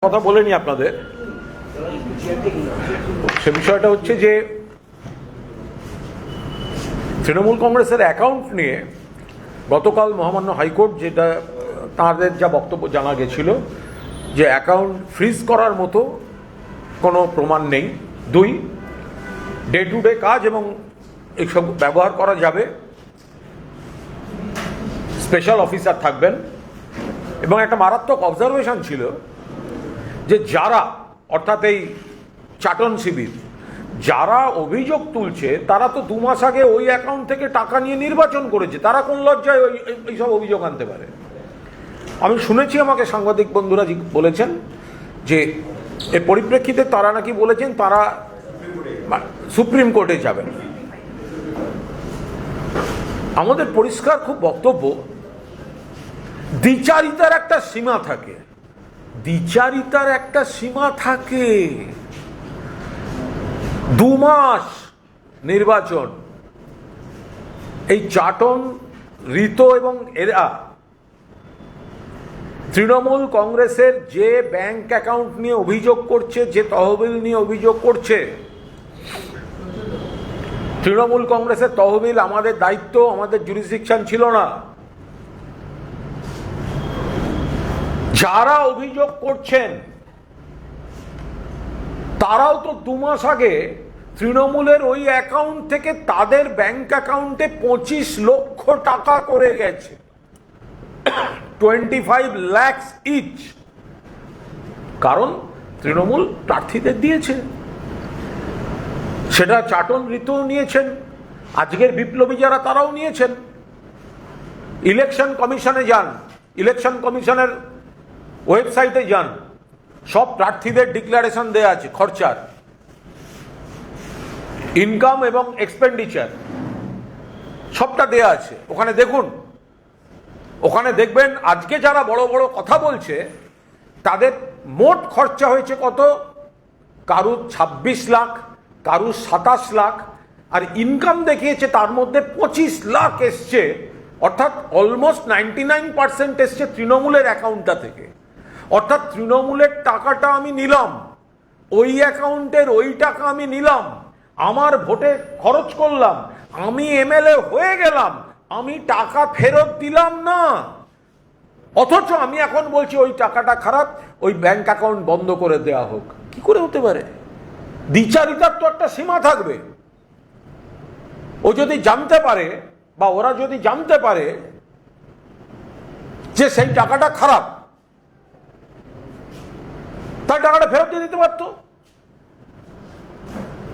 কথা বলেনি আপনাদের সে বিষয়টা হচ্ছে যে তৃণমূল কংগ্রেসের অ্যাকাউন্ট নিয়ে গতকাল মহামান্য হাইকোর্ট যেটা তাদের যা বক্তব্য জানা গেছিল যে অ্যাকাউন্ট ফ্রিজ করার মতো কোনো প্রমাণ নেই। দুই, ডে টু ডে কাজ এবং এইসব ব্যবহার করা যাবে, স্পেশাল অফিসার থাকবেন। এবং একটা মারাত্মক অবজারভেশন ছিল যে যারা অর্থাৎ এই চাটন শিবির যারা অভিযোগ তুলছে তারা তো 2 মাস আগে ওই অ্যাকাউন্ট থেকে টাকা নিয়ে নির্বাচন করেছে, তারা কোন লজ্জায় এইসব অভিযোগ আনতে পারে? আমি শুনেছি, আমাকে সাংবাদিক বন্ধুরা বলেছেন যে এর পরিপ্রেক্ষিতে তারা নাকি বলেছেন তারা সুপ্রিম কোর্টে যাবেন। আমাদের পরিষ্কার খুব বক্তব্য, দ্বিচারিতার একটা সীমা থাকে, দ্বিচারিতার একটা সীমা থাকে। 2 মাস নির্বাচন, এই চাটন ঋত এবং এরা তৃণমূল কংগ্রেসের যে ব্যাংক অ্যাকাউন্ট নিয়ে অভিযোগ করছে, যে তহবিল নিয়ে অভিযোগ করছে, তৃণমূল কংগ্রেসের তহবিল আমাদের দায়িত্ব, আমাদের জুরিসডিকশন ছিল না। যারা অভিযোগ করছেন তারাও তো 2 মাস আগে তৃণমূলের ওই অ্যাকাউন্ট থেকে তাদের ব্যাংক অ্যাকাউন্টে 25 লক্ষ টাকা করে গেছে, 25 lakhs ইচ। কারণ তৃণমূল প্রার্থীদের দিয়েছে, সেটা চাটন ঋতু নিয়েছেন, আজকের বিপ্লবী যারা তারাও নিয়েছেন। ইলেকশন কমিশনে যান, ইলেকশন কমিশনের ওয়েবসাইটে যান, সব প্রার্থীদের ডিক্লারেশন দেয়া আছে, খরচার, ইনকাম এবং এক্সপেন্ডিচার সবটা দেয়া আছে। ওখানে দেখুন, ওখানে দেখবেন আজকে যারা বড় বড় কথা বলছে তাদের মোট খরচা হয়েছে কত, কারুর 26 লাখ, কারুর 27 লাখ, আর ইনকাম দেখিয়েছে তার মধ্যে 25 লাখ এসছে, অর্থাৎ অলমোস্ট 99% এসছে তৃণমূলের অ্যাকাউন্টটা থেকে। অর্থাৎ তৃণমূলের টাকাটা আমি নিলাম, ওই অ্যাকাউন্টের ওই টাকা আমি নিলাম, আমার ভোটে খরচ করলাম, আমি এমএলএ হয়ে গেলাম, আমি টাকা ফেরত দিলাম না। অথচ আমি এখন বলছি ওই টাকাটা খারাপ, ওই ব্যাংক অ্যাকাউন্ট বন্ধ করে দেওয়া হোক। কি করে হতে পারে? দ্বিচারিতার তো একটা সীমা থাকবে। ও যদি জানতে পারে বা ওরা যদি জানতে পারে যে সেই টাকাটা খারাপ, তার টাকাটা ফেরত দিয়ে দিতে পারতো।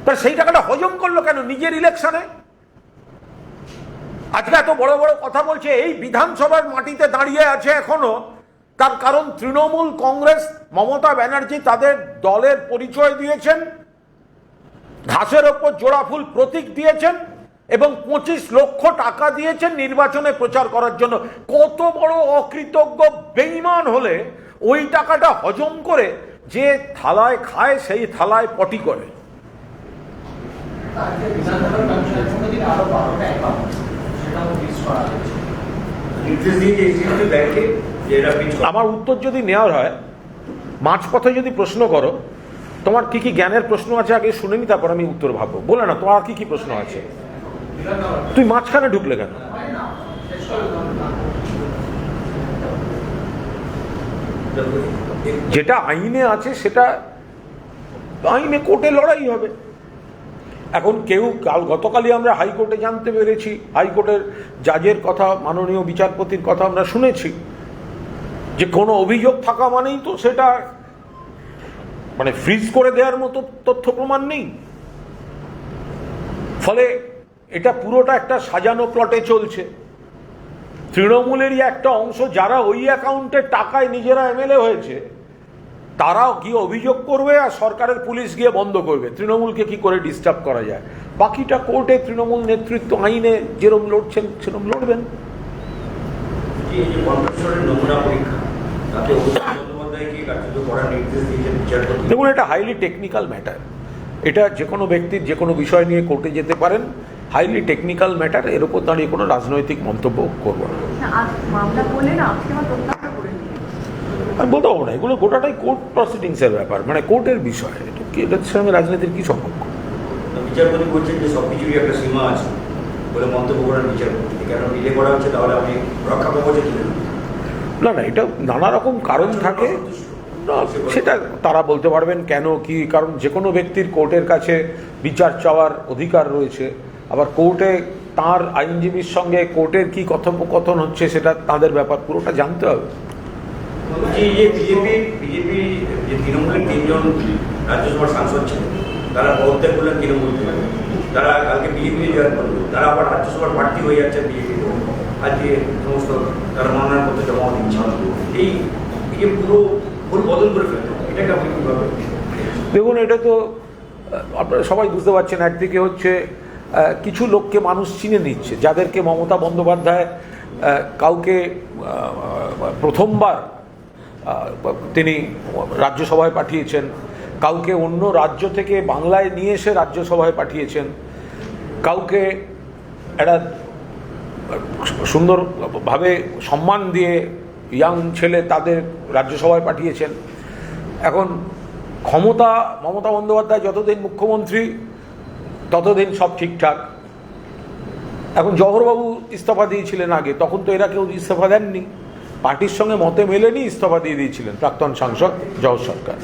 তার সেই টাকাটা হজম করলো কেন নিজের ইলেকশনে? আজকে এত বড় বড় কথা বলছে, এই বিধানসভার মাটিতে দাঁড়িয়ে আছে এখনো, তার কারণ তৃণমূল কংগ্রেস, মমতা ব্যানার্জি তাদের দলের পরিচয় দিয়েছেন, ঘাসের ওপর জোড়া ফুল প্রতীক দিয়েছেন এবং 25 লক্ষ টাকা দিয়েছেন নির্বাচনে প্রচার করার জন্য। কত বড় অকৃতজ্ঞ বেঈমান হলে ওই টাকাটা হজম করে যে থালায় খায় সেই থালায় পটি করে। আমার উত্তর যদি নেওয়ার হয়, মাঝপথে যদি প্রশ্ন করো তোমার কি কি জ্ঞানের প্রশ্ন আছে আগে শুনে নি, তারপর আমি উত্তর ভাববো। বলে না তোমার কি কি প্রশ্ন আছে, তুই মাঝখানে ঢুকলে কেন? যেটা আইনে আছে সেটা আইনে কোর্টে লড়াই হবে। এখন কেউ গতকালই আমরা হাইকোর্টে জানতে পেরেছি, হাইকোর্টের জাজের কথা, মাননীয় বিচারপতির কথা আমরা শুনেছি যে কোনো অভিযোগ থাকা মানেই তো সেটা মানে ফ্রিজ করে দেওয়ার মতো তথ্য প্রমাণ নেই। ফলে এটা পুরোটা একটা সাজানো প্লটে চলছে। তৃণমূলেরই একটা অংশ যারা ওই অ্যাকাউন্টের টাকায় নিজেরা এমএলএ হয়েছে, তারাও গিয়ে অভিযোগ করবে আর সরকারের পুলিশ গিয়ে বন্ধ করবে। তৃণমূলকে কি করে ডিস্টার্ব করা যায়? বাকিটা কোর্টে তৃণমূল নেতৃত্ব আইনে যেরকম লড়ছেন সেরকম লড়বেন। দেখুন, এটা হাইলি টেকনিক্যাল ম্যাটার। এটা যে কোনো ব্যক্তির যে কোনো বিষয় নিয়ে কোর্টে যেতে পারেন, হাইলি টেকনিক্যাল ম্যাটার। এর উপর দাঁড়িয়ে কোনো রাজনৈতিক মন্তব্য করবো না। আমি বলতে পারবো না, এগুলো গোটাটাই কোর্ট প্রসিডিংসের ব্যাপার, মানে কোর্টের বিষয়। এটার সঙ্গে রাজনীতির কি সম্পর্ক? বিচারপতি বলছেন যে সব কিছুরই একটা সীমা আছে বলে মন্তব্য করেন বিচারপতি। কেন ডিলে করা হচ্ছে, তাহলে আপনি রক্ষা কবচে তুলেন? না না, এটা নানা রকম কারণ থাকে, সেটা তারা বলতে পারবেন কেন কি কারণ। যে কোনো ব্যক্তির কোর্টের কাছে বিচার চাওয়ার অধিকার রয়েছে, আবার কোর্টে তার আইনজীবীর সঙ্গে কোর্টের কি কথোপকথন হচ্ছে সেটা তাদের ব্যাপার, পুরোটা জানতে হবে। বিজেপি যে তৃণমূলের 3 জন রাজ্যসভার সাংসদ ছিলেন, তারা পদত্যাগ করলেন তৃণমূল থেকে, তারা কালকে বিজেপি জয়েন করলো, তারা আবার রাজ্যসভার প্রার্থী হয়ে যাচ্ছে বিজেপি। আজকে সমস্ত তারা মনোনয়নপত্র জমা দিচ্ছে। এই যে পুরো বদল করে ফেলতে, এটাকে আপনি কীভাবে দেখুন? এটা তো আপনারা সবাই বুঝতে পারছেন, একদিকে হচ্ছে কিছু লোককে মানুষ চিনে নিচ্ছে, যাদেরকে মমতা বন্দ্যোপাধ্যায় কাউকে প্রথমবার তিনি রাজ্যসভায় পাঠিয়েছেন, কাউকে অন্য রাজ্য থেকে বাংলায় নিয়ে এসে রাজ্যসভায় পাঠিয়েছেন, কাউকে একটা সুন্দরভাবে সম্মান দিয়ে ইয়াং ছেলে তাদের রাজ্যসভায় পাঠিয়েছেন। এখন ক্ষমতা মমতা বন্দ্যোপাধ্যায় যতদিন মুখ্যমন্ত্রী ততদিন সব ঠিকঠাক। এখন জওহরবাবু ইস্তফা দিয়েছিলেন আগে, তখন তো এরা কেউ ইস্তফা দেননি, পার্টির সঙ্গে মতে মেলেনি ইস্তফা দিয়ে দিয়েছিলেন প্রাক্তন সাংসদ জওহর সরকার,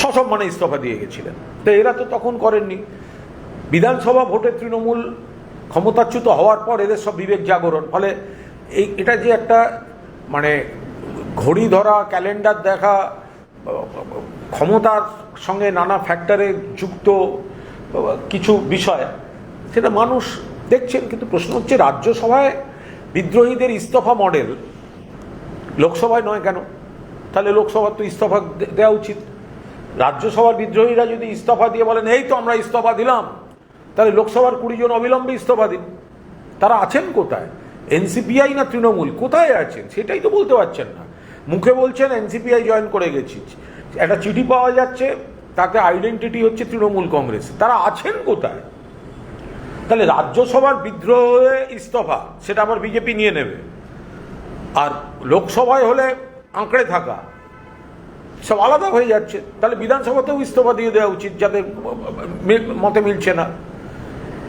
সসম্মানে ইস্তফা দিয়ে গেছিলেন। তো এরা তো তখন করেননি। বিধানসভা ভোটে তৃণমূল ক্ষমতাচ্যুত হওয়ার পর এদের সব বিবেক জাগরণ, ফলে এটা যে একটা মানে ঘড়ি ধরা, ক্যালেন্ডার দেখা, ক্ষমতার সঙ্গে নানা ফ্যাক্টরে যুক্ত কিছু বিষয়, সেটা মানুষ দেখছেন। কিন্তু প্রশ্ন হচ্ছে, রাজ্যসভায় বিদ্রোহীদের ইস্তফা মডেল, লোকসভায় নয় কেন? তাহলে লোকসভার তো ইস্তফা দেওয়া উচিত। রাজ্যসভার বিদ্রোহীরা যদি ইস্তফা দিয়ে বলেন এই তো আমরা ইস্তফা দিলাম, তাহলে লোকসভার 20 জন অবিলম্বে ইস্তফা দিন। তারা আছেন কোথায়? এনসিপিআই না তৃণমূল, কোথায় আছেন সেটাই তো বলতে পারছেন না। মুখে বলছেন এনসিপিআই জয়েন করে গেছি, একটা চিঠি পাওয়া যাচ্ছে তাতে আইডেন্টিটি হচ্ছে তৃণমূল কংগ্রেস, তারা আছেন কোথায়? তাহলে রাজ্যসভার বিদ্রোহে ইস্তফা সেটা আবার বিজেপি নিয়ে নেবে, আর লোকসভায় হলে আঁকড়ে থাকা সব আলাদা হয়ে যাচ্ছে। তাহলে বিধানসভাতেও ইস্তফা দিয়ে দেওয়া উচিত যাদের মতে মিলছে না।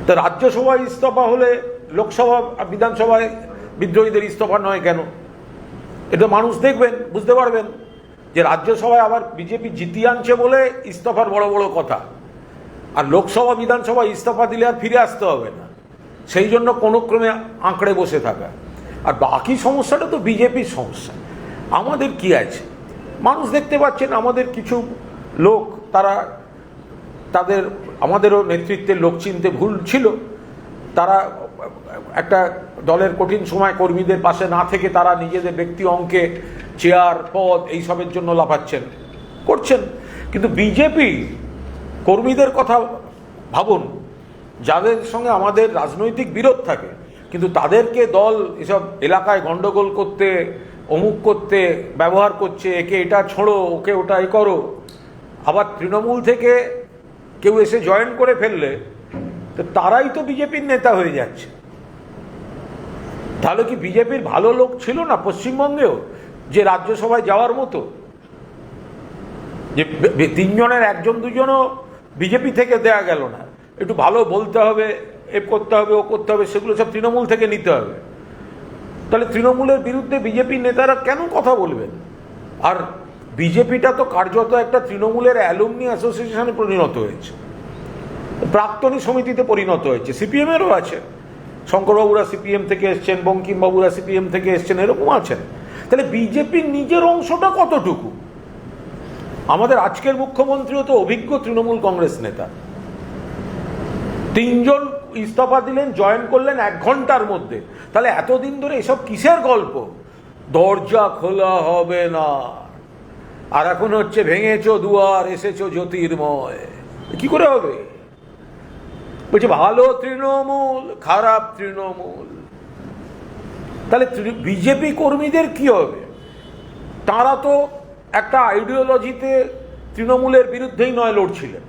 তো রাজ্যসভায় ইস্তফা হলে লোকসভা বিধানসভায় বিদ্রোহীদের ইস্তফা নয় কেন? এটা মানুষ দেখবেন, বুঝতে পারবেন যে রাজ্যসভায় আবার বিজেপি জিতিয়ে আনছে বলে ইস্তফার বড় বড় কথা, আর লোকসভা বিধানসভা ইস্তফা দিলে আর ফিরে আসতে হবে না, সেই জন্য কোনো ক্রমে আঁকড়ে বসে থাকা। আর বাকি সমস্যাটা তো বিজেপির সমস্যা, আমাদের কি আছে? মানুষ দেখতে পাচ্ছেন আমাদের কিছু লোক, তারা তাদের আমাদেরও নেতৃত্বের লোক চিনতে ভুল ছিল, তারা একটা দলের কঠিন সময় কর্মীদের পাশে না থেকে তারা নিজেদের ব্যক্তি অঙ্কে চেয়ার পদ এইসবের জন্য লাফাচ্ছেন করছেন। কিন্তু বিজেপি কর্মীদের কথা ভাবুন, যাদের সঙ্গে আমাদের রাজনৈতিক বিরোধ থাকে, কিন্তু তাদেরকে দল এসব এলাকায় গন্ডগোল করতে, অমুক করতে ব্যবহার করছে, একে এটা ছোড়ো, ওকে ওটা এ করো। আবার তৃণমূল থেকে কেউ এসে জয়েন করে ফেললে তো তারাই তো বিজেপির নেতা হয়ে যাচ্ছে। তাহলে কি বিজেপির ভালো লোক ছিল না পশ্চিমবঙ্গেও যে রাজ্যসভায় যাওয়ার মতো? যে 3 জনের 1-2জনও বিজেপি থেকে দেয়া গেল না, একটু ভালো বলতে হবে, এ করতে হবে, ও করতে হবে, সেগুলো সব তৃণমূল থেকে নিতে হবে। তাহলে তৃণমূলের বিরুদ্ধে বিজেপির নেতারা কেন কথা বলবেন? আর বিজেপিটা তো কার্যত একটা তৃণমূলের অ্যালুমনি অ্যাসোসিয়েশনে পরিণত হয়েছে, প্রাক্তনী সমিতিতে পরিণত হয়েছে। সিপিএমেরও আছে, শঙ্করবাবুরা সিপিএম থেকে এসছেন, বঙ্কিমবাবুরা সিপিএম থেকে এসছেন, এরকম আছেন। তাহলে বিজেপির নিজের অংশটা কতটুকু? আমাদের আজকের মুখ্যমন্ত্রীও তো অভিজ্ঞ তৃণমূল কংগ্রেস নেতা। 3 জন ইস্তফা দিলেন, জয়েন করলেন 1 ঘন্টার মধ্যে। তাহলে এতদিন ধরে এসব কিসের গল্প? দরজা খোলা হবে না, আর এখন হচ্ছে ভেঙেছো দুয়ার এসেছো জ্যোতির্ময়। কি করে হবে? বলছে ভালো তৃণমূল, খারাপ তৃণমূল। তাহলে বিজেপি কর্মীদের কি হবে? তারা তো একটা আইডিওলজিতে তৃণমূলের বিরুদ্ধেই নয় লড়ছিলেন,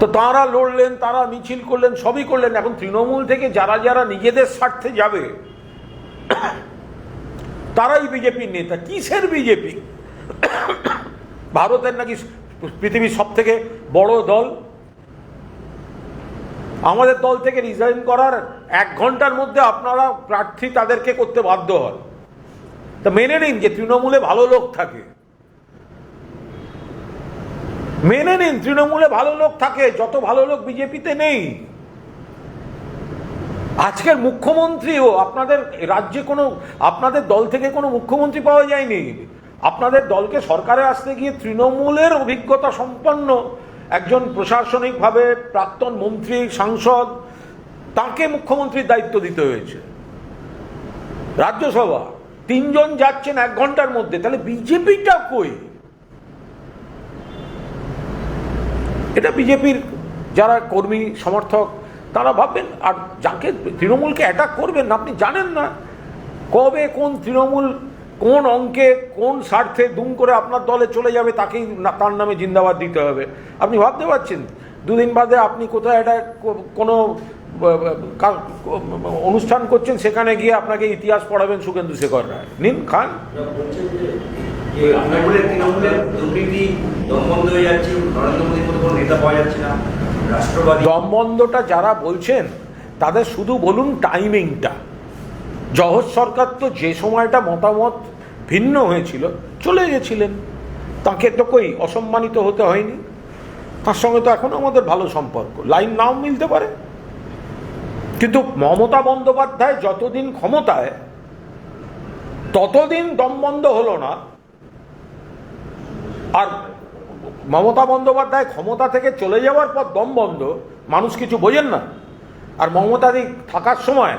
তো তারা লড়লেন, তারা মিছিল করলেন, সবই করলেন। এখন তৃণমূল থেকে যারা যারা নিজেদের স্বার্থে যাবে তারাই বিজেপির নেতা। কিসের বিজেপি? ভারতের নাকি পৃথিবীর সব থেকে বড় দল? আমাদের দল থেকে রিজাইন করার 1 ঘন্টার মধ্যে আপনারা প্রার্থী তাদেরকে করতে বাধ্য হন। তা মেনে নিন যে তৃণমূলে ভালো লোক থাকে, মেনে নিন তৃণমূলে ভালো লোক থাকে, যত ভালো লোক বিজেপিতে নেই। আজকের মুখ্যমন্ত্রীও আপনাদের রাজ্যে কোনো, আপনাদের দল থেকে কোনো মুখ্যমন্ত্রী পাওয়া যায়নি। আপনাদের দলকে সরকারে আসতে গিয়ে তৃণমূলের অভিজ্ঞতা সম্পন্ন একজন প্রশাসনিকভাবে প্রাক্তন মন্ত্রী, সাংসদ, তাকে মুখ্যমন্ত্রীর দায়িত্ব দিতে হয়েছে। রাজ্যসভা 3 জন যাচ্ছেন 1 ঘন্টার মধ্যে, তাহলে বিজেপিটা কই? এটা বিজেপির যারা কর্মী সমর্থক তারা ভাববেন। আর যাকে তৃণমূলকে অ্যাটাক করবেন আপনি জানেন না কবে কোন তৃণমূল কোন অঙ্কে কোন স্বার্থে দুম করে আপনার দলে চলে যাবে, তাকেই তার নামে জিন্দাবাদ দিতে হবে। আপনি ভাবতে পারছেন 2 দিন বাদে আপনি কোথায় একটা কোনো অনুষ্ঠান করছেন, সেখানে গিয়ে আপনাকে ইতিহাস পড়াবেন শুভেন্দু শেখর রায়। নিন খান। দমবন্ধটা যারা বলছেন তাদের শুধু বলুন টাইমিংটা। জহর সরকার তো যে সময়টা মতামত ভিন্ন হয়েছিল চলে গেছিলেন, তাকে তো কই অসম্মানিত হতে হয়নি। তার সঙ্গে তো এখন আমাদের ভালো সম্পর্ক, লাইন নাও মিলতে পারে, কিন্তু মমতা বন্দ্যোপাধ্যায় যতদিন ক্ষমতায় ততদিন দমবন্ধ হলো না। আর মমতা বন্দ্যোপাধ্যায় ক্ষমতা থেকে চলে যাওয়ার পর দম বন্ধ, মানুষ কিছু বোঝেন না। আর মমতাদি থাকার সময়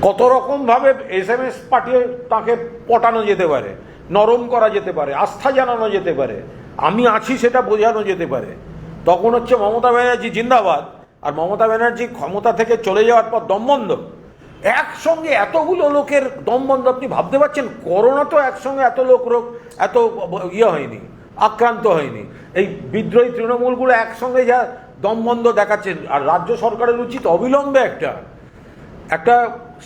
কত রকম ভাবে SMS পাঠিয়ে তাকে পটানো যেতে পারে, নরম করা যেতে পারে, আস্থা জানানো যেতে পারে, আমি আছি সেটা বোঝানো যেতে পারে। তখন হচ্ছে মমতা ব্যানার্জি জিন্দাবাদ, আর মমতা ব্যানার্জি ক্ষমতা থেকে চলে যাওয়ার পর দমবন্ধ। একসঙ্গে এতগুলো লোকের দমবন্ধ, আপনি ভাবতে পারছেন? করোনা তো একসঙ্গে এত এত হয়নি, আক্রান্ত হয়নি। এই বিদ্রোহী তৃণমূলগুলো একসঙ্গে যা দমবন্ধ দেখাচ্ছেন। আর রাজ্য সরকারের উচিত অবিলম্বে একটা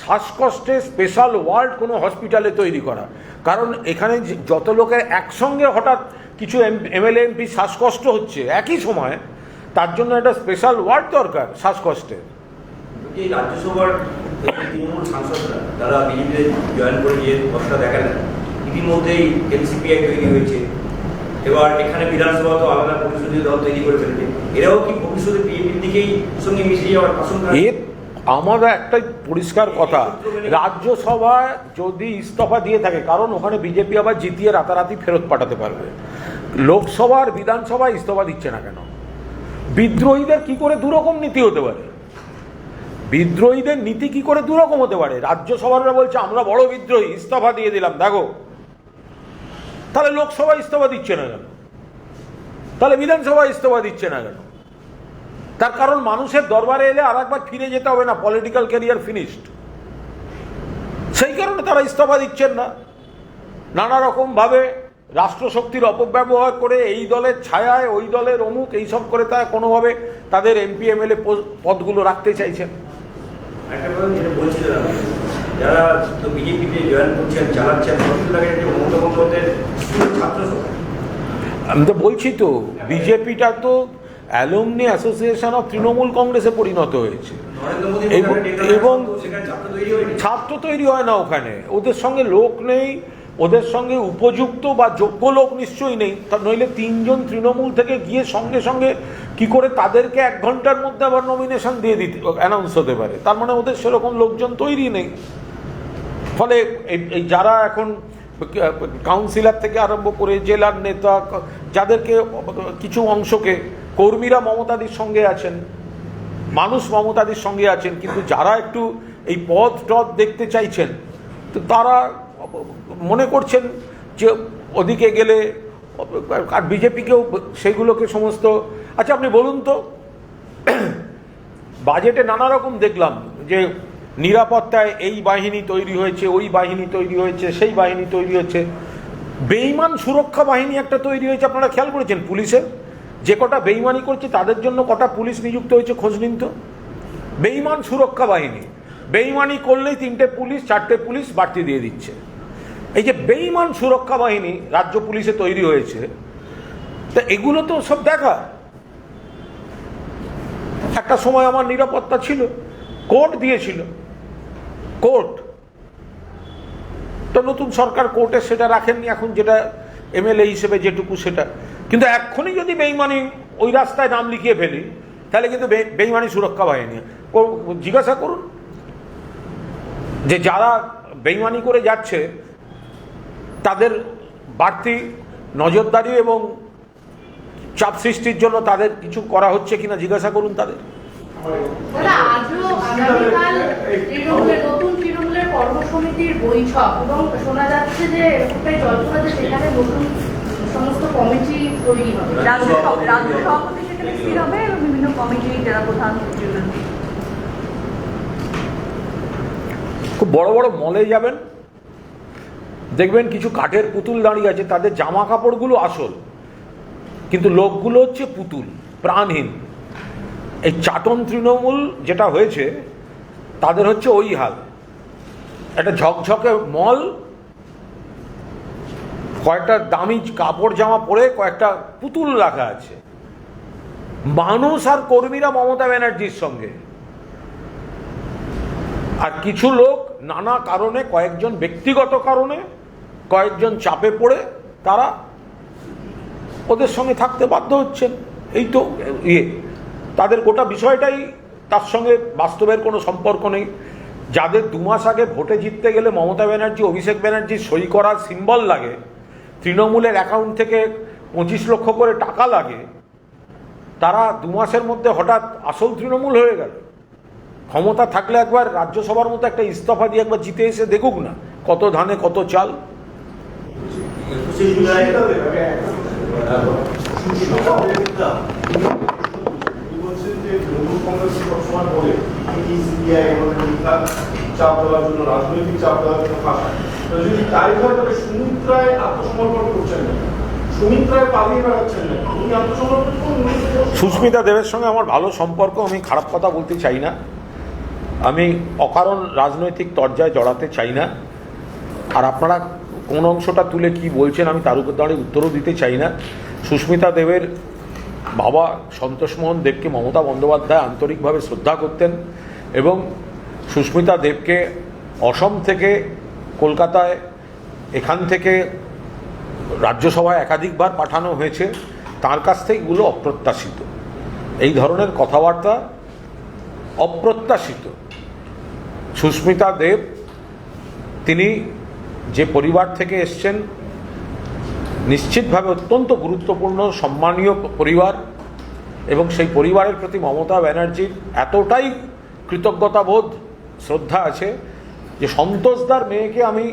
শ্বাসকষ্টে স্পেশাল ওয়ার্ড কোনো হসপিটালে তৈরি করা। কারণ এখানে যত লোকের একসঙ্গে হঠাৎ কিছু MLA MP শ্বাসকষ্ট হচ্ছে একই সময়, তার জন্য একটা স্পেশাল ওয়ার্ড দরকার শ্বাসকষ্টের। রাজ্যসভার তৃণমূল সাংসদরা তারা বিজেপিতে জয়েন করে যে কথা দেখালেন, ইতিমধ্যেই NCPI তৈরি হয়েছে। এবার এখানে বিধানসভা তো আলাদা পরিষদীয় দল তৈরি করে ফেলেছে। এরাও কি ভবিষ্যতে বিজেপির দিকেই সঙ্গে মিশে যাওয়ার আশঙ্কা? আমার একটাই পরিষ্কার কথা, রাজ্যসভায় যদি ইস্তফা দিয়ে থাকে, কারণ ওখানে বিজেপি আবার জিতিয়ে রাতারাতি ফেরত পাঠাতে পারবে। লোকসভার বিধানসভায় ইস্তফা দিচ্ছে না কেন? বিদ্রোহীদের কি করে দুরকম নীতি হতে পারে? বিদ্রোহীদের নীতি কি করে দুরকম হতে পারে? রাজ্যসভারা বলছে আমরা বড় বিদ্রোহী, ইস্তফা দিয়ে দিলাম, দেখো। তাহলে লোকসভা ইস্তফা দিচ্ছে না কেন? তাহলে বিধানসভা ইস্তফা দিচ্ছে না কেন? তার কারণ মানুষের দরবারে এলে আর একবার ফিরে যেতে হবে না, পলিটিক্যাল ক্যারিয়ার ফিনিশড। সেই কারণে তারা ইস্তফা দিচ্ছেন না। নানা রকম ভাবে রাষ্ট্রশক্তির অপব্যবহার করে এই দলের ছায়ায় ওই দলের অমুক এইসব করে তারা কোনোভাবে তাদের MP MLA পদগুলো রাখতে চাইছেন। একটা কথা যেটা বলছিলাম, যারা তো বিজেপিতে জয়েন করছেন, চালাচ্ছেন, মমতা বন্দ্যোপাধ্যায়ের ছাত্র সভা। আমি তো বলছি তো, বিজেপিটা তো অ্যালুমনি অ্যাসোসিয়েশন অফ তৃণমূল কংগ্রেসে পরিণত হয়েছে, এবং ছাত্র তৈরি হয় না ওখানে। ওদের সঙ্গে লোক নেই, ওদের সঙ্গে উপযুক্ত বা যোগ্য লোক নিশ্চয়ই নেই। নইলে 3 জন তৃণমূল থেকে গিয়ে সঙ্গে সঙ্গে কি করে তাদেরকে 1 ঘন্টার মধ্যে আবার নমিনেশন দিয়ে দিতে অ্যানাউন্স হতে পারে? তার মানে ওদের সেরকম লোকজন তৈরি নেই। ফলে এই যারা এখন কাউন্সিলর থেকে আরম্ভ করে জেলার নেতা, যাদেরকে কিছু অংশকে কর্মীরা মমতাদির সঙ্গে আছেন, মানুষ মমতাদির সঙ্গে আছেন, কিন্তু যারা একটু এই পদ টদ দেখতে চাইছেন, তো তারা মনে করছেন যে ওদিকে গেলে, আর বিজেপিকেও সেইগুলোকে সমস্ত। আচ্ছা আপনি বলুন তো, বাজেটে নানা রকম দেখলাম যে নিরাপত্তায় এই বাহিনী তৈরি হয়েছে, ওই বাহিনী তৈরি হয়েছে, সেই বাহিনী তৈরি হয়েছে। বেইমান সুরক্ষা বাহিনী একটা তৈরি হয়েছে, আপনারা খেয়াল করেছেন? পুলিশের যে কটা বেইমানি করছে তাদের জন্য কটা পুলিশ নিযুক্ত হয়েছে, খোঁজ নিন তো। বেইমান সুরক্ষা বাহিনী, বেইমানি করলেই 3টে পুলিশ 4টে পুলিশ বাড়তি দিয়ে দিচ্ছে। এই যে বেইমান সুরক্ষা বাহিনী রাজ্য পুলিশে তৈরি হয়েছে, তা এগুলো তো সব দেখা। একটা সময় আমার নিরাপত্তা ছিল, কোর্ট দিয়েছিল, কোর্ট তো নতুন সরকার কোর্টে সেটা রাখেননি, এখন যেটা এমএলএ হিসেবে যেটুকু সেটা। কিন্তু এক্ষুনি যদি বেইমানি ওই রাস্তায় নাম লিখিয়ে ফেলি, তাহলে কিন্তু বেইমানি সুরক্ষা বাহিনী জিজ্ঞাসা করুন যে যারা বেইমানি করে যাচ্ছে তাদের বাড়তি নজরদারি এবং চাপ সৃষ্টির জন্য তাদের কিছু করা হচ্ছে কিনা জিজ্ঞাসা করুন তাদের। তৃণমূলের কর্ম সমিতির বৈঠক এবং শোনা যাচ্ছে যে সেখানে নতুন সমস্ত কমিটি তৈরি হবে, রাজ্য সভাপতি সেখানে স্থির হবে এবং বিভিন্ন কমিটি যারা প্রধান সচিব। খুব বড় বড় মলে যাবেন, দেখবেন কিছু কাঠের পুতুল দাঁড়িয়ে আছে, তাদের জামা কাপড়গুলো আসল, কিন্তু লোকগুলো হচ্ছে পুতুল, প্রাণহীন। এই চাটন তৃণমূল যেটা হয়েছে তাদের হচ্ছে ওই হাল। একটা ঝকঝকে মল, কয়েকটা দামি কাপড় জামা পরে কয়েকটা পুতুল রাখা আছে, মানুষ আর কর্মীরা মমতা ব্যানার্জির সঙ্গে, আর কিছু লোক নানা কারণে, কয়েকজন ব্যক্তিগত কারণে, কয়েকজন চাপে পড়ে তারা ওদের সঙ্গে থাকতে বাধ্য হচ্ছেন। এই তো তাদের গোটা বিষয়টাই, তার সঙ্গে বাস্তবের কোনো সম্পর্ক নেই। যাদের 2 মাস আগে ভোটে জিততে গেলে মমতা ব্যানার্জি অভিষেক ব্যানার্জির সই করার সিম্বল লাগে, তৃণমূলের অ্যাকাউন্ট থেকে 25 লক্ষ করে টাকা লাগে, তারা 2 মাসের মধ্যে হঠাৎ আসল তৃণমূল হয়ে গেল। ক্ষমতা থাকলে একবার রাজ্যসভার মতো একটা ইস্তফা দিয়ে একবার জিতে এসে দেখুক না কত ধানে কত চাল। চাপ দেওয়ার জন্য, রাজনৈতিক চাপ দেওয়ার জন্য ফাঁসা, যদি তাই হয় তাহলে সুমিত্রায় আত্মসমর্পণ করছেন না, সুমিত্রায় পালিয়ে বেড়াচ্ছেন না, উনি আত্মসমর্পণ করুন। সুস্মিতা দেবের সঙ্গে আমার ভালো সম্পর্ক, আমি খারাপ কথা বলতে চাই না, আমি অকারণ রাজনৈতিক তরজায় জড়াতে চাই না। আর আপনারা কোন অংশটা তুলে কি বলছেন আমি তার উপর দাঁড়িয়ে উত্তরও দিতে চাই না। সুস্মিতা দেবের বাবা সন্তোষমোহন দেবকে মমতা বন্দ্যোপাধ্যায় আন্তরিকভাবে শ্রদ্ধা করতেন এবং সুস্মিতা দেবকে অসম থেকে কলকাতায়, এখান থেকে রাজ্যসভায় একাধিকবার পাঠানো হয়েছে, তার কাছ থেকে এগুলো অপ্রত্যাশিত। এই ধরনের কথাবার্তা অপ্রত্যাশিত। সুস্মিতা দেব তিনি যে পরিবার থেকে এসছেন, নিশ্চিতভাবে অত্যন্ত গুরুত্বপূর্ণ সম্মানীয় পরিবার, এবং সেই পরিবারের প্রতি মমতা ব্যানার্জির এতটাই কৃতজ্ঞতাবোধ, শ্রদ্ধা আছে যে সন্তোষদার মেয়েকে আমি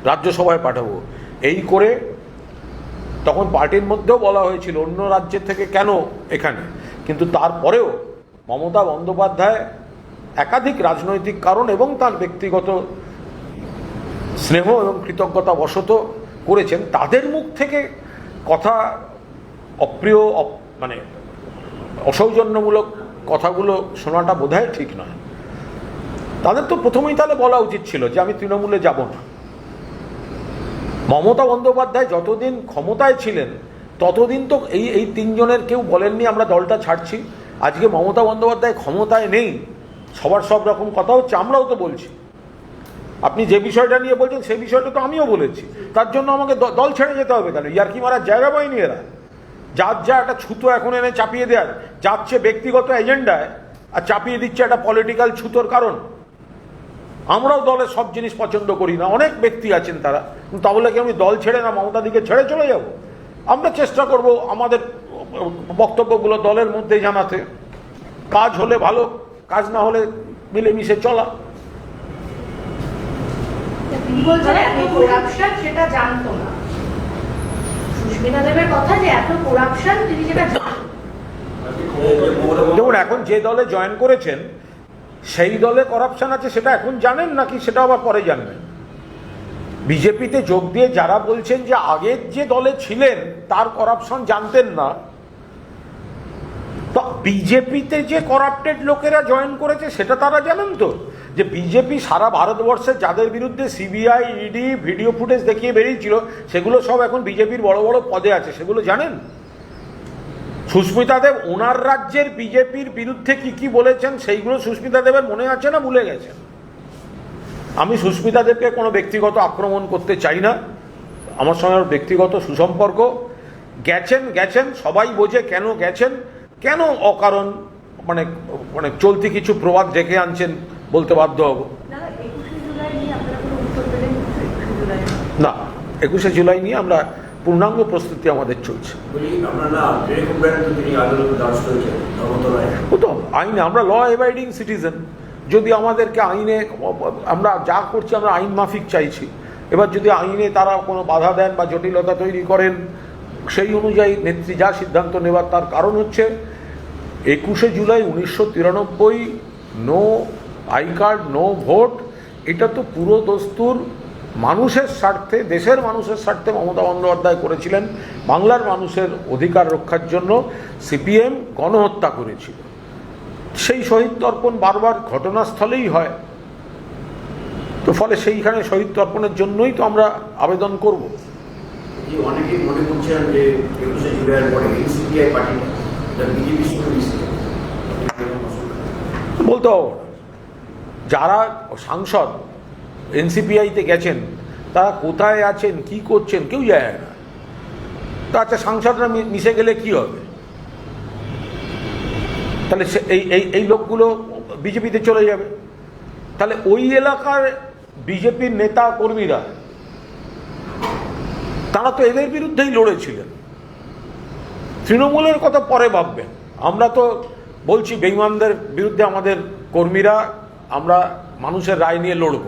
রাজ্যসভায় পাঠাবো। এই করে তখন পার্টির মধ্যেও বলা হয়েছিল অন্য রাজ্যের থেকে কেন এখানে, কিন্তু তারপরেও মমতা বন্দ্যোপাধ্যায় একাধিক রাজনৈতিক কারণ এবং তার ব্যক্তিগত স্নেহ এবং কৃতজ্ঞতা বশত করেছেন। তাদের মুখ থেকে কথা অপ্রিয়, মানে অসৌজন্যমূলক কথাগুলো শোনাটা বোধহয় ঠিক নয়। তাদের তো প্রথমেই তাহলে বলা উচিত ছিল যে আমি তৃণমূলে যাব না। মমতা বন্দ্যোপাধ্যায় যতদিন ক্ষমতায় ছিলেন ততদিন তো এই 3 জনের কেউ বলেননি আমরা দলটা ছাড়ছি। আজকে মমতা বন্দ্যোপাধ্যায় ক্ষমতায় নেই, সবার সব রকম কথা হচ্ছে, আমরাও তো বলছি। আপনি যে বিষয়টা নিয়ে বলছেন সেই বিষয়টা তো আমিও বলেছি। তার জন্য আমাকে দল ছেড়ে যেতে হবে কেন? ইয়ার্কি মারার জায়গা পায়নি এরা। যার যা একটা ছুতো এখন এনে চাপিয়ে দেওয়ার, যাচ্ছে ব্যক্তিগত এজেন্ডায় আর চাপিয়ে দিচ্ছে একটা পলিটিক্যাল ছুতোর কারণ। আমরাও দলের সব জিনিস পছন্দ করি না, অনেক ব্যক্তি আছেন তারা, তাহলে কি আমি দল ছেড়ে না মমতা দিকে ছেড়ে চলে যাব? আমরা চেষ্টা করব আমাদের বক্তব্যগুলো দলের মধ্যেই জানাতে, কাজ হলে ভালো, কাজ না হলে মিলেমিশে চলা। তিনি বলছেন এত করাপশন সেটা জানতো না, সুস্মিতা দেবের কথা যে এত করাপশন তিনি যেটা জানতেন। দেখুন এখন যে দলে জয়েন করেছেন সেই দলে করাপশন আছে সেটা এখন জানেন নাকি সেটা আবার পরে জানবেন? বিজেপিতে যোগ দিয়ে যারা বলছেন যে আগের যে দলে ছিলেন তার করাপশন জানতেন না, তো বিজেপিতে যে করাপ্টেড লোকেরা জয়েন করেছে সেটা তারা জানেন তো। যে বিজেপি সারা ভারতবর্ষে যাদের বিরুদ্ধে সিবিআই ইডি ভিডিও ফুটেজ দেখিয়ে বেরিয়েছিল সেগুলো সব এখন বিজেপির বড় বড় পদে আছে, সেগুলো জানেন? সুস্মিতা দেব ওনার রাজ্যের বিজেপির বিরুদ্ধে কি কি বলেছেন সেইগুলো সুস্মিতা দেবের মনে আছে না ভুলে গেছেন? আমি সুস্মিতা দেবকে কোনো ব্যক্তিগত আক্রমণ করতে চাই না, আমার সঙ্গে ওর ব্যক্তিগত সুসম্পর্ক। গেছেন সবাই বোঝে কেন গেছেন, কেন অকারণ মানে মানে চলতি কিছু প্রবাদ ডেকে আনছেন বলতে বাধ্য হব। দাদা 21শে জুলাই নিয়ে আপনারা কোনো উত্তর পেলেন? 21শে জুলাই না, 21শে জুলাই নিয়ে আমরা পূর্ণাঙ্গ প্রস্তুতি আমাদের চলছে। ও তো আইনে আমরা ল অ্যাবাইডিং সিটিজেন, যদি আমাদেরকে আইনে আমরা যা করছি আমরা আইন মাফিক চাইছি, এবার যদি আইনে তারা কোনো বাধা দেন বা জটিলতা তৈরি করেন সেই অনুযায়ী নেত্রী যা সিদ্ধান্ত নেবার, তার কারণ হচ্ছে 21শে জুলাই 1993 no I card no vote, এটা তো পুরো দস্তুর মানুষের স্বার্থে, দেশের মানুষের স্বার্থে মমতা বন্দ্যোপাধ্যায় করেছিলেন। বাংলার মানুষের অধিকার রক্ষার জন্য সিপিএম গণহত্যা করেছিল, সেই শহীদ তর্পণ বারবার ঘটনাস্থলেই হয়, তো ফলে সেইখানে শহীদ তর্পণের জন্যই তো আমরা আবেদন করব। অনেকেই মনে করছেন যে 21শে জুলাইয়ের পরে সিপিআই পার্টিটা বিজেপি বলতে হবে যারা সাংসদ এনসিপিআইতে গেছেন তারা কোথায় আছেন কি করছেন কেউ যায় না। তো আচ্ছা, সাংসদরা মিশে গেলে কি হবে? তাহলে এই লোকগুলো বিজেপিতে চলে যাবে, তাহলে ওই এলাকার বিজেপির নেতা কর্মীরা তারা তো এদের বিরুদ্ধেই লড়েছিলেন। তৃণমূলের কথা পরে ভাববেন, আমরা তো বলছি বেঈমানদের বিরুদ্ধে আমাদের কর্মীরা, আমরা মানুষের রায় নিয়ে লড়ব।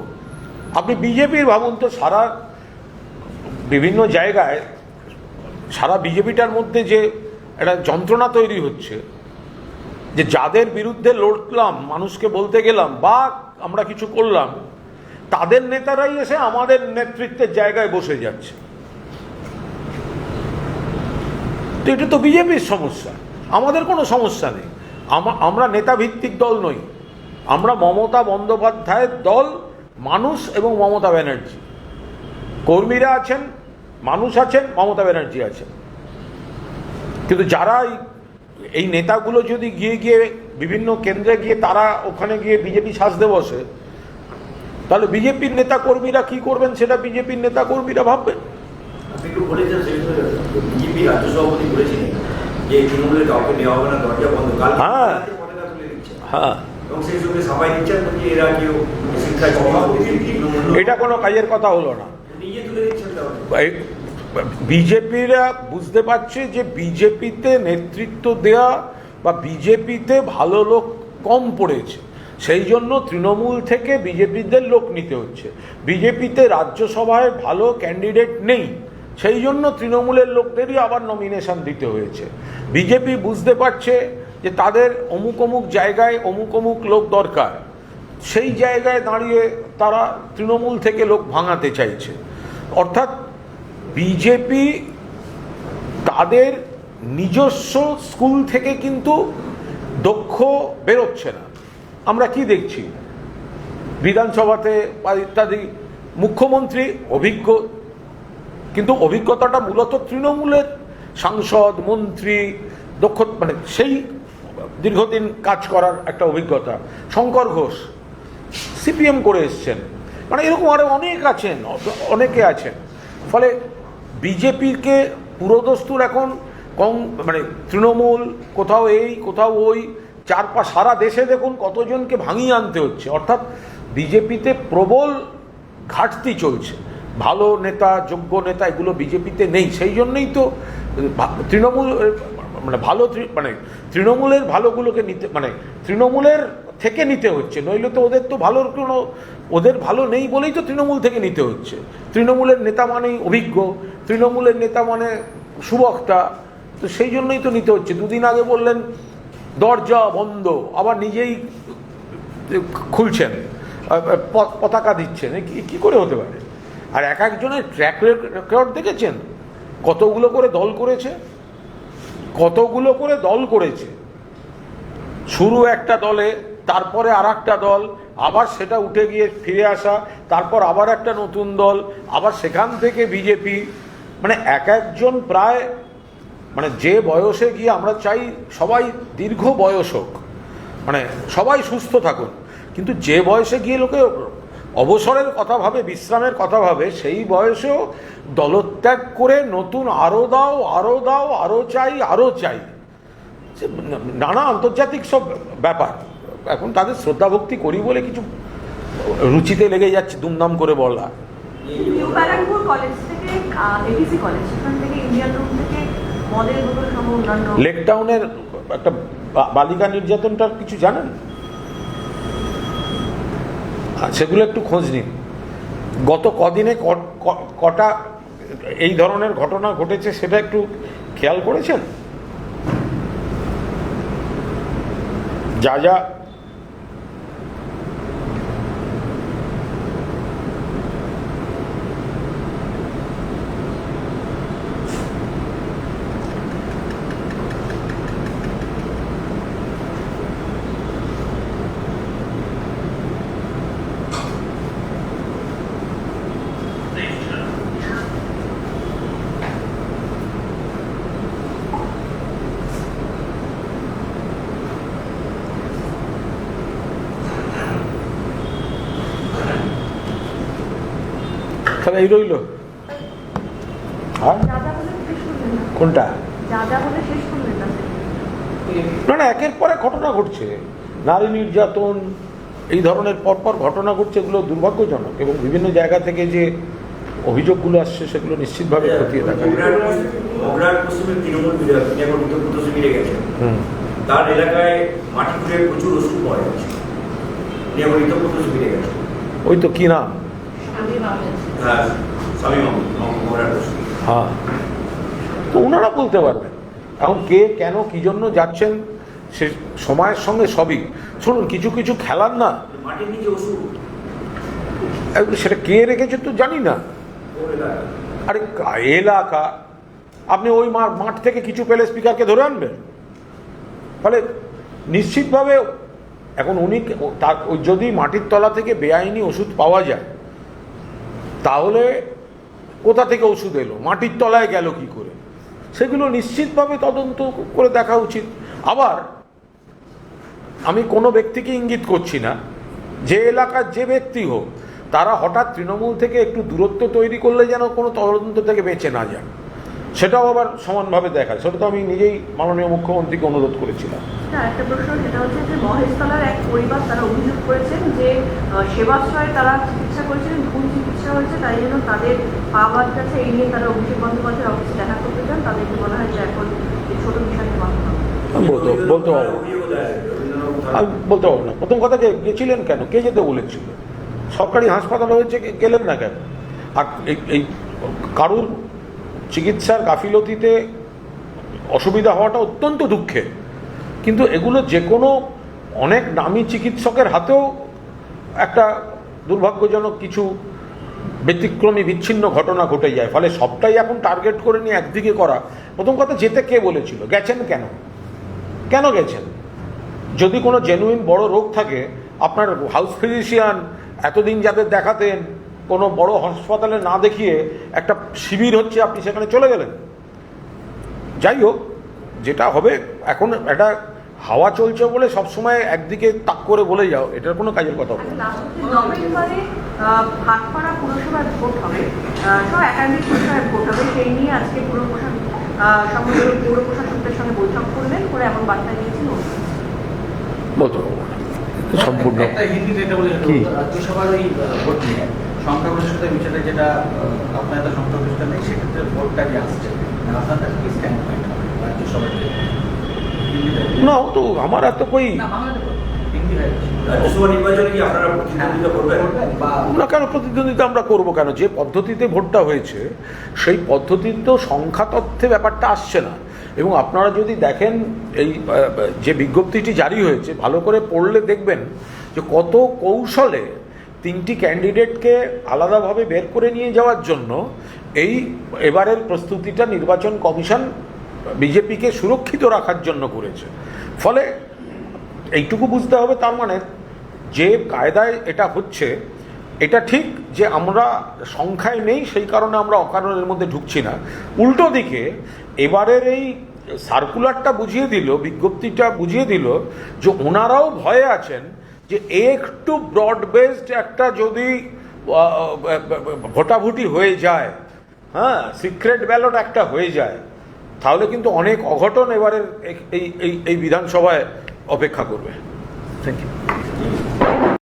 আপনি বিজেপির ভাবুন তো, সারা বিভিন্ন জায়গায় সারা বিজেপিটার মধ্যে যে একটা যন্ত্রণা তৈরি হচ্ছে, যে যাদের বিরুদ্ধে লড়লাম, মানুষকে বলতে গেলাম বা আমরা কিছু করলাম, তাদের নেতারাই এসে আমাদের নেতৃত্বের জায়গায় বসে যাচ্ছে। তো এটা তো বিজেপির সমস্যা, আমাদের কোনো সমস্যা নেই। আমরা নেতাভিত্তিক দল নই, আমরা মমতা বন্দ্যোপাধ্যায়ের দল, মানুষ এবং মমতা ব্যানার্জি। কর্মীরা আছেন, মানুষ আছেন, মমতা ব্যানার্জি আছেন। কিন্তু যারা এই নেতাগুলো যদি গিয়ে বিভিন্ন কেন্দ্রে গিয়ে তারা ওখানে গিয়ে বিজেপি সাজতে বসে, তাহলে বিজেপির নেতা কর্মীরা কি করবেন সেটা বিজেপির নেতা কর্মীরা ভাববেন। বিজেপি রাজ্য সভাপতি বলেছিলেন যে তৃণমূলের কাউকে নেওয়া হবে না, দরজা বন্ধ। হ্যাঁ হ্যাঁ, এবং সেই সঙ্গে সবাই দিচ্ছেন যে এরা কেউ শিক্ষায় এটা কোনো কাজের কথা হলো না। নিজে তুলে দিচ্ছেন। বিজেপিরা বুঝতে পারছে যে বিজেপিতে নেতৃত্ব দেয়া বা বিজেপিতে ভালো লোক কম পড়েছে, সেই জন্য তৃণমূল থেকে বিজেপিদের লোক নিতে হচ্ছে। বিজেপিতে রাজ্যসভায় ভালো ক্যান্ডিডেট নেই, সেই জন্য তৃণমূলের লোকদেরই আবার নমিনেশন দিতে হয়েছে। বিজেপি বুঝতে পারছে যে তাদের অমুক অমুক জায়গায় অমুক অমুক লোক দরকার, সেই জায়গায় দাঁড়িয়ে তারা তৃণমূল থেকে লোক ভাঙাতে চাইছে। অর্থাৎ বিজেপি তাদের নিজস্ব স্কুল থেকে কিন্তু দক্ষ বেরোচ্ছে না। আমরা কি দেখছি বিধানসভাতে বা ইত্যাদি, মুখ্যমন্ত্রী অভিজ্ঞ, কিন্তু অভিজ্ঞতাটা মূলত তৃণমূলের সাংসদ মন্ত্রী দক্ষ, মানে সেই দীর্ঘদিন কাজ করার একটা অভিজ্ঞতা। শঙ্কর ঘোষ সিপিএম করে এসছেন, মানে এরকম আরো অনেক আছেন, অনেকে আছেন। ফলে বিজেপিকে পুরোদস্তুর এখন কম, মানে তৃণমূল কোথাও এই কোথাও ওই, সারা দেশে দেখুন কতজনকে ভাঙিয়ে আনতে হচ্ছে। অর্থাৎ বিজেপিতে প্রবল ঘাটতি চলছে, ভালো নেতা যোগ্য নেতা এগুলো বিজেপিতে নেই। সেই জন্যই তো তৃণমূল মানে ভালো, মানে তৃণমূলের ভালোগুলোকে নিতে, মানে তৃণমূলের থেকে নিতে হচ্ছে, নইলে তো ওদের তো ভালোর কোনো, ওদের ভালো নেই বলেই তো তৃণমূল থেকে নিতে হচ্ছে। তৃণমূলের নেতা মানেই অভিজ্ঞ, তৃণমূলের নেতা মানে সুবক্তা, তো সেই জন্যই তো নিতে হচ্ছে। দুদিন আগে বললেন দরজা বন্ধ, আবার নিজেই খুলছেন, পতাকা দিচ্ছেন, কি করে হতে পারে? আর এক একজনের ট্র্যাক রেকর্ড দেখেছেন, কতগুলো করে দল করেছে, কতগুলো করে দল করেছে। শুরু একটা দলে, তারপরে আর একটা দল, আবার সেটা উঠে গিয়ে ফিরে আসা, তারপর আবার একটা নতুন দল, আবার সেখান থেকে বিজেপি, মানে এক একজন প্রায়, মানে যে বয়সে গিয়ে আমরা চাই সবাই দীর্ঘ বয়স হোক, মানে সবাই সুস্থ থাকুন, কিন্তু যে বয়সে গিয়ে লোকে অবসরের কথা ভাবে, বিশ্রামের কথা ভাবে, সেই বয়সেও দলত্যাগ করে নতুন আরও দাও, আরও দাও, আরও চাই, আরও চাই, নানা আন্তর্জাতিক সব ব্যাপার। এখন তাদের শ্রদ্ধা ভক্তি করি বলে কিছু রুচিতে লেগে যাচ্ছে দুমদাম করে বলা। নিউ ব্যারাকপুর কলেজ থেকে এডিসি কলেজ, সেখান থেকে ইন্ডিয়ান রুম থেকে মদের বোতল সহ অন্যান্য লেক টাউনের একটা বালিকা নির্যাতনটার কিছু জানেন? সেগুলো একটু খোঁজ নিন। গত কদিনে কটা এই ধরনের ঘটনা ঘটেছে সেটা একটু খেয়াল করেছেন? যা যা তাহলে এই রইল। যা যা বলে শেষ করলেন না, কোনটা? যা যা বলে শেষ করলেন না। না না, একের পর এক ঘটনা ঘটছে, নারী নির্যাতন, এই ধরনের পরপর ঘটনা ঘটছে, এগুলো দুর্ভাগ্যজনক, এবং বিভিন্ন জায়গা থেকে যে অভিযোগগুলো আসছে সেগুলো নিশ্চিতভাবে খতিয়ে দেখা। মগরার পশ্চিমে তৃণমূল বিধায়ক, তিনি এখন উত্তরপ্রদেশে ফিরে গেছেন, তার এলাকায় মাটি খুঁড়ে প্রচুর ওষুধ পাওয়া যাচ্ছে, তিনি এখন উত্তরপ্রদেশে ফিরে গেছেন। ওই তো কি নাম? হ্যাঁ, স্বামী মগরার পশ্চিম। হ্যাঁ, তো ওনারা বলতে পারবেন এখন কে কেন কি জন্য যাচ্ছেন, সে সময়ের সঙ্গে সবই। শুনুন, কিছু কিছু খেলার না, মাটির নিচে ওষুধ, সেটা কে রেখেছে তো জানি না। আরে এলাকা, আপনি ওই মাঠ থেকে কিছু পেলে স্পিকারকে ধরে আনবেন? ফলে নিশ্চিতভাবে এখন উনি তার যদি মাটির তলা থেকে বেআইনি ওষুধ পাওয়া যায়, তাহলে কোথা থেকে ওষুধ এলো, মাটির তলায় গেল কি করে, সেগুলো নিশ্চিতভাবে তদন্ত করে দেখা উচিত। আবার আমি কোনো ব্যক্তিকে ইঙ্গিত করছি না, যে এলাকার যে ব্যক্তি হোক, তারা হঠাৎ তৃণমূল থেকে একটু দূরত্ব তৈরি করলে যেন কোনো তদন্ত থেকে বেঁচে না যান, সেটাও আবার সমানভাবে দেখায়। সেটা তো আমি নিজেই মাননীয় মুখ্যমন্ত্রীকে অনুরোধ করেছিলাম। একটা প্রশ্ন, সেটা হচ্ছে যে মহেশতলার এক পরিবার তারা অভিযোগ করেছেন যে সেবাশ্রয়ে তারা চিকিৎসা করেছিলেন, ভুল চিকিৎসা হয়েছে, তাই জন্য তাদের পা বাদ গেছে। এই নিয়ে তারা অভিষেক বন্দ্যোপাধ্যায়ের অফিসে দেখা করতে চান, তাদেরকে বলা হয় যে এখন এই ছোট বিষয়টি মানতে হবে। বলতে পারবো, আমি বলতে পারবো না। প্রথম কথা, গেছিলেন কেন, কে যেতে বলেছিল? সরকারি হাসপাতাল হয়েছে, গেলেন না কেন? আর এই কারুর চিকিৎসার গাফিলতিতে অসুবিধা হওয়াটা অত্যন্ত দুঃখের, কিন্তু এগুলো যে কোনো অনেক নামী চিকিৎসকের হাতেও একটা দুর্ভাগ্যজনক কিছু ব্যতিক্রমী বিচ্ছিন্ন ঘটনা ঘটে যায়। ফলে সবটাই এখন টার্গেট করে নিয়ে একদিকে করা। প্রথম কথা, যেতে কে বলেছিল, গেছেন কেন, কেন গেছেন? যদি কোনো জেনুইন বড় রোগ থাকে, আপনার হাউস ফিজিশিয়ান এতদিন যাদের দেখাতেন, কোনো বড় হাসপাতালে না দেখিয়ে একটা শিবির হচ্ছে, আপনি সেখানে চলে গেলেন। যাই হোক, যেটা হবে, এখন একটা হাওয়া চলছে বলে সবসময় একদিকে তাক করে বলে যাও, এটার কোনো কাজের কথা হবে না। নভেম্বরে ভাটপাড়া পুরসভার ভোট হবে, সব একাধিক পুরসভায় ভোট হবে, সেই নিয়ে আজকে পৌর প্রশাসকের সঙ্গে বৈঠক করবেন, করে এমন বার্তা দিয়েছেন। বলতে পারবো না সম্পূর্ণ কি রাজ্যসভার ওই ভোট নিয়ে সংখ্যাগরিষ্ঠতার বিষয়টা, যেটা আপনার এত সংখ্যাগরিষ্ঠতা নেই, সেক্ষেত্রে ভোটটা যে আসছে, আপনাদের কি স্ট্যান্ড পয়েন্ট হবে রাজ্যসভার? না, তো আমার এত কই রাজ্যসভা নির্বাচনে কি আপনারা প্রতিদ্বন্দ্বিতা করবেন? আমরা কেন প্রতিদ্বন্দ্বিতা আমরা করবো কেন? যে পদ্ধতিতে ভোটটা হয়েছে সেই পদ্ধতিতে সংখ্যা তথ্যে ব্যাপারটা আসছে না। এবং আপনারা যদি দেখেন, এই যে বিজ্ঞপ্তিটি জারি হয়েছে, ভালো করে পড়লে দেখবেন যে কত কৌশলে তিনটি ক্যান্ডিডেটকে আলাদাভাবে বের করে নিয়ে যাওয়ার জন্য এই এবারের প্রস্তুতিটা নির্বাচন কমিশন বিজেপিকে সুরক্ষিত রাখার জন্য করেছে। ফলে এইটুকু বুঝতে হবে, তার মানে যে কায়দায় এটা হচ্ছে, এটা ঠিক যে আমরা সংখ্যায় নেই সেই কারণে আমরা অকারণের মধ্যে ঢুকছি না। উল্টো দিকে এবারের এই সার্কুলারটা বুঝিয়ে দিল, বিজ্ঞপ্তিটা বুঝিয়ে দিল যে ওনারাও ভয়ে আছেন যে একটু ব্রড বেসড একটা যদি ভোটাভুটি হয়ে যায়, হ্যাঁ, সিক্রেট ব্যালট একটা হয়ে যায়, তাহলে কিন্তু অনেক অঘটন এবারের এই বিধানসভায় অপেক্ষা করবে। Thank you.